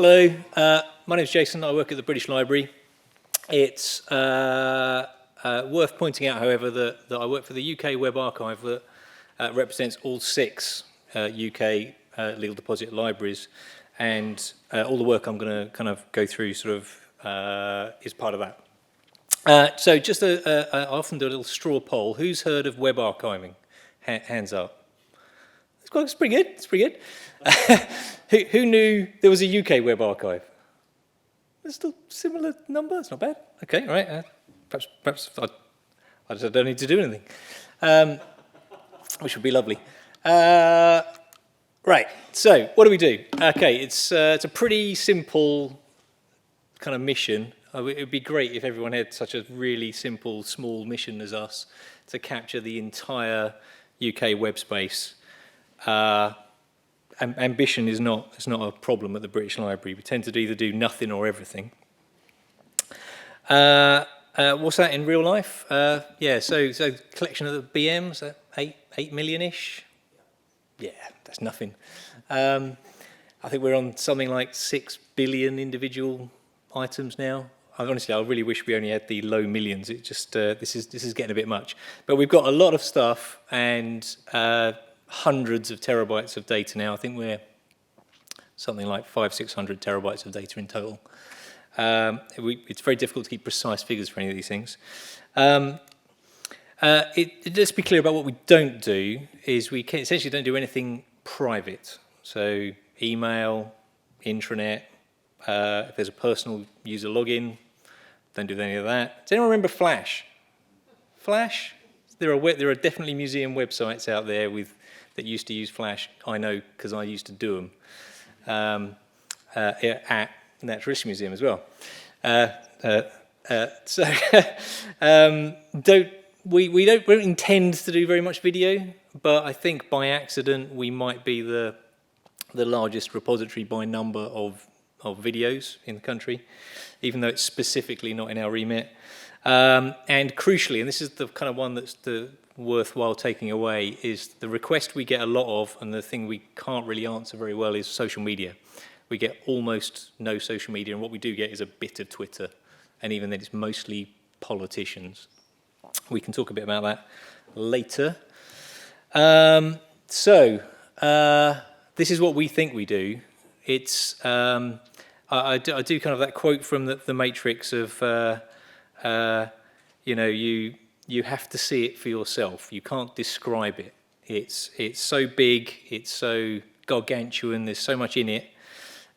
Hello, my name is Jason. I work at the British Library. It's worth pointing out, however, that I work for the UK Web Archive that represents all 6 UK legal deposit libraries, and all the work I'm going to kind of go through sort of is part of that. So just I often do a little straw poll. Who's heard of web archiving? Hands up. It's pretty good. It's pretty good. Who knew there was a UK web archive? There's still similar number. It's not bad. Okay, all right. Perhaps I just don't need to do anything, which would be lovely. Right. So what do? Okay, it's a pretty simple kind of mission. It would be great if everyone had such a really simple, small mission as us to capture the entire UK web space. Ambition is not a problem at the British Library. We tend to either do nothing or everything. What's that in real life? Yeah, so collection of the BMs, 8 million-ish. Yeah, that's nothing. I think we're on something like 6 billion individual items now. Honestly, I really wish we only had the low millions. It just this is getting a bit much. But we've got a lot of stuff and hundreds of terabytes of data now. I think we're something like 500-600 terabytes of data in total. It's very difficult to keep precise figures for any of these things. Let's be clear about what we don't do. Is we essentially don't do anything private. So email, intranet. If there's a personal user login, don't do any of that. Does anyone remember Flash? Flash? There are definitely museum websites out there that used to use Flash. I know because I used to do them at Natural History Museum as well. We don't intend to do very much video, but I think by accident we might be the largest repository by number of videos in the country, even though it's specifically not in our remit. And crucially, and this is the kind of one that's the worthwhile taking away, is the request we get a lot of, and the thing we can't really answer very well, is social media. We get almost no social media, and what we do get is a bit of Twitter, and even then it's mostly politicians. We can talk a bit about that later. This is what we think we do. It's I do kind of that quote from the Matrix of you have to see it for yourself. You can't describe it. It's so big, it's so gargantuan, there's so much in it,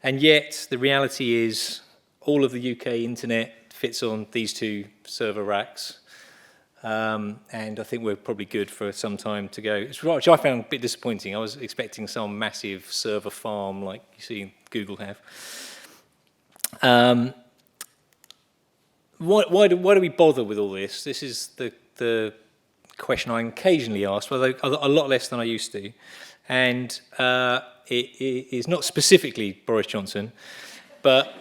and yet the reality is all of the UK internet fits on these 2 server racks. And I think we're probably good for some time to go. Which I found a bit disappointing. I was expecting some massive server farm like you see Google have. Why do we bother with all this? This is the question I occasionally ask, although a lot less than I used to. And it is not specifically Boris Johnson, but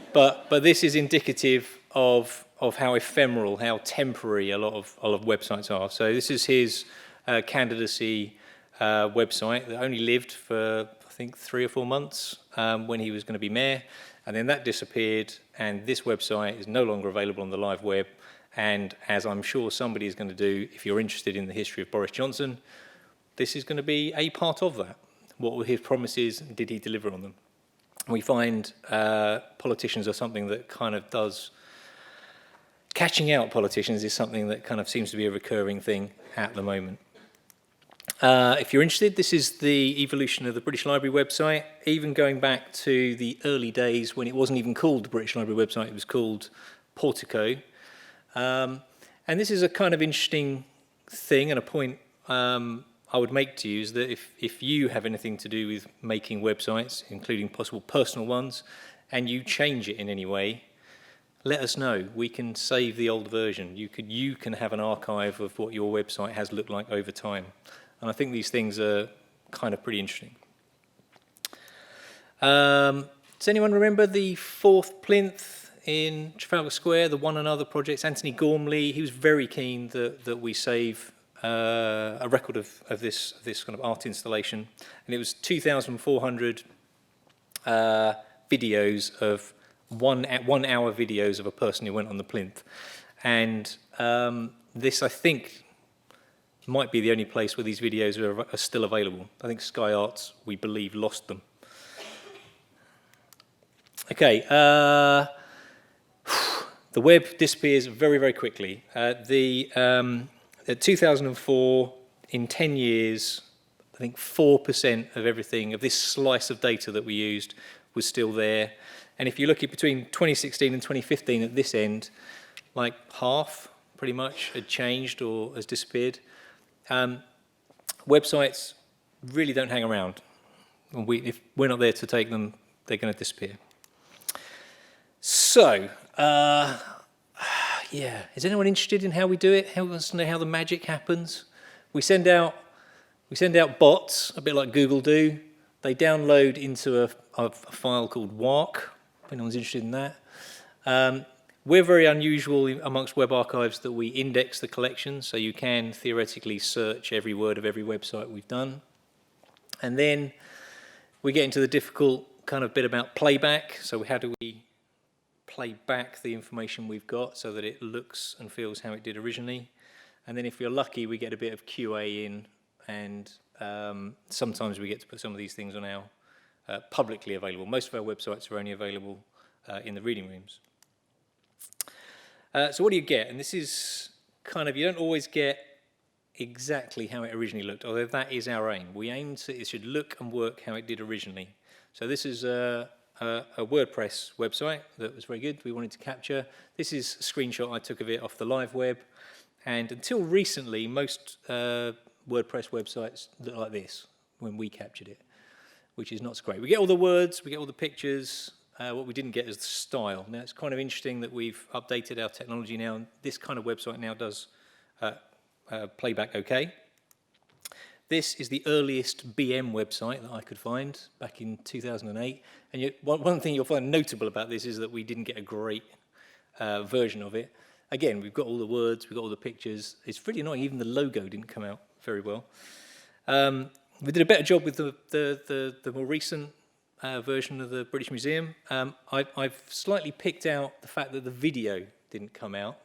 this is indicative of how ephemeral, how temporary a lot of websites are. So this is his candidacy website that only lived for, I think, 3 or 4 months when he was going to be mayor. And then that disappeared, and this website is no longer available on the live web. And as I'm sure somebody is going to do, if you're interested in the history of Boris Johnson, this is going to be a part of that. What were his promises? Did he deliver on them? We find politicians are something that kind of does... Catching out politicians is something that kind of seems to be a recurring thing at the moment. If you're interested, this is the evolution of the British Library website, even going back to the early days when it wasn't even called the British Library website, it was called Portico. And this is a kind of interesting thing, and a point I would make to you is that if you have anything to do with making websites, including possible personal ones, and you change it in any way, let us know. We can save the old version. You can have an archive of what your website has looked like over time. And I think these things are kind of pretty interesting. Does anyone remember the 4th plinth in Trafalgar Square, the One Another projects? Anthony Gormley, he was very keen that we save a record of this kind of art installation. And it was 2,400 videos of 1 hour videos of a person who went on the plinth. And this, I think, might be the only place where these videos are still available. I think Sky Arts, we believe, lost them. Okay, the web disappears very, very quickly. At 2004, in 10 years, I think 4% of everything, of this slice of data that we used, was still there. And if you look at between 2016 and 2015 at this end, like half, pretty much, had changed or has disappeared. Websites really don't hang around. If we're not there to take them, they're going to disappear. So, yeah, is anyone interested in how we do it? Who wants to know how the magic happens? We send out bots, a bit like Google do. They download into a file called WARC, if anyone's interested in that. We're very unusual amongst web archives that we index the collection, so you can theoretically search every word of every website we've done. And then we get into the difficult kind of bit about playback. So how do we play back the information we've got so that it looks and feels how it did originally? And then if we're lucky, we get a bit of QA in, and sometimes we get to put some of these things on our publicly available. Most of our websites are only available in the reading rooms. So what do you get? And this is kind of, you don't always get exactly how it originally looked, although that is our aim. We aim to, it should look and work how it did originally. So this is a WordPress website that was very good, we wanted to capture. This is a screenshot I took of it off the live web. And until recently, most WordPress websites look like this when we captured it, which is not so great. We get all the words, we get all the pictures. What we didn't get is the style. Now, it's kind of interesting that we've updated our technology now, and this kind of website now does playback okay. This is the earliest BM website that I could find back in 2008. And yet, one thing you'll find notable about this is that we didn't get a great version of it. Again, we've got all the words, we've got all the pictures. It's really annoying, even the logo didn't come out very well. We did a better job with the more recent version of the British Museum. I've slightly picked out the fact that the video didn't come out.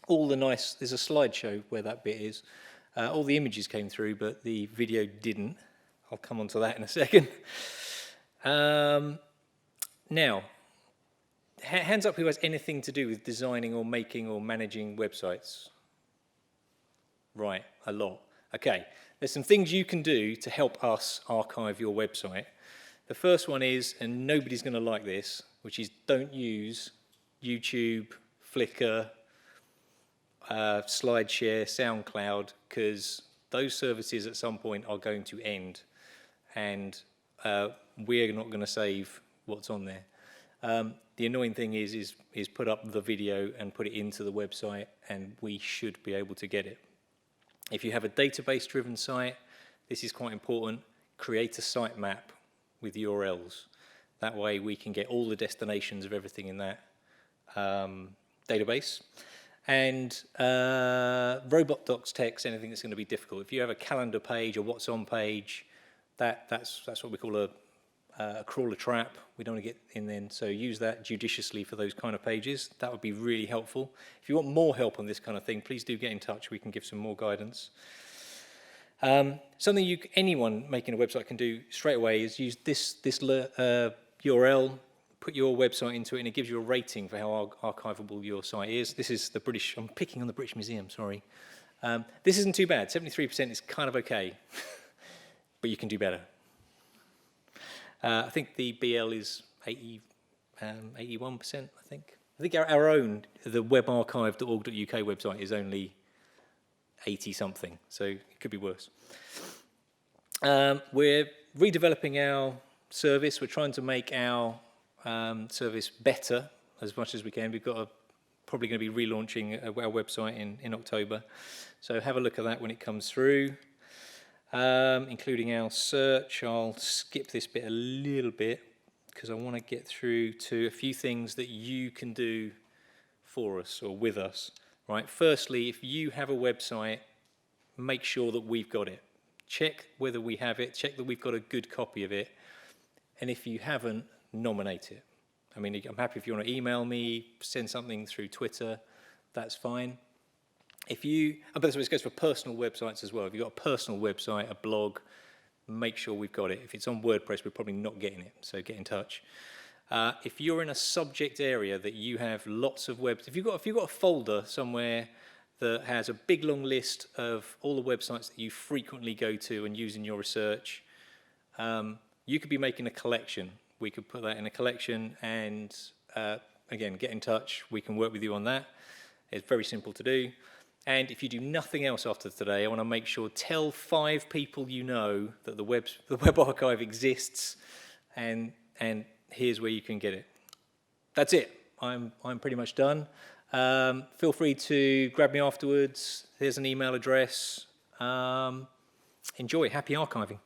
There's a slideshow where that bit is. All the images came through, but the video didn't. I'll come on to that in a second. Now, hands up who has anything to do with designing or making or managing websites. Right, a lot. Okay, there's some things you can do to help us archive your website. The first one is, and nobody's going to like this, which is don't use YouTube, Flickr, SlideShare, SoundCloud, because those services at some point are going to end, and we're not going to save what's on there. The annoying thing is put up the video and put it into the website, and we should be able to get it. If you have a database-driven site, this is quite important. Create a sitemap with URLs. That way we can get all the destinations of everything in that database. And robot docs text, anything that's going to be difficult. If you have a calendar page or what's on page, that's what we call a crawler trap. We don't want to get in then, so use that judiciously for those kind of pages. That would be really helpful. If you want more help on this kind of thing, please do get in touch. We can give some more guidance. Something anyone making a website can do straight away is use this URL, put your website into it, and it gives you a rating for how archivable your site is. This is the British, I'm picking on the British Museum, sorry. This isn't too bad, 73% is kind of okay, but you can do better. I think the BL is 81%, I think. I think our own, the webarchive.org.uk website is only 80-something, so it could be worse. We're redeveloping our service. We're trying to make our service better as much as we can. We've got probably going to be relaunching our website in October, so have a look at that when it comes through, including our search. I'll skip this bit a little bit because I want to get through to a few things that you can do for us or with us. Right. Firstly, if you have a website, make sure that we've got it. Check whether we have it. Check that we've got a good copy of it. And if you haven't, nominate it. I mean, I'm happy if you want to email me, send something through Twitter, that's fine. If you, but this goes for personal websites as well. If you've got a personal website, a blog, make sure we've got it. If it's on WordPress, we're probably not getting it, so get in touch. If you're in a subject area that you have lots of if you've got a folder somewhere that has a big long list of all the websites that you frequently go to and use in your research, you could be making a collection. We could put that in a collection and, again, get in touch. We can work with you on that. It's very simple to do. And if you do nothing else after today, I want to make sure, tell 5 people you know that the Web Archive exists, and here's where you can get it. That's it. I'm pretty much done. Feel free to grab me afterwards. Here's an email address. Enjoy. Happy archiving.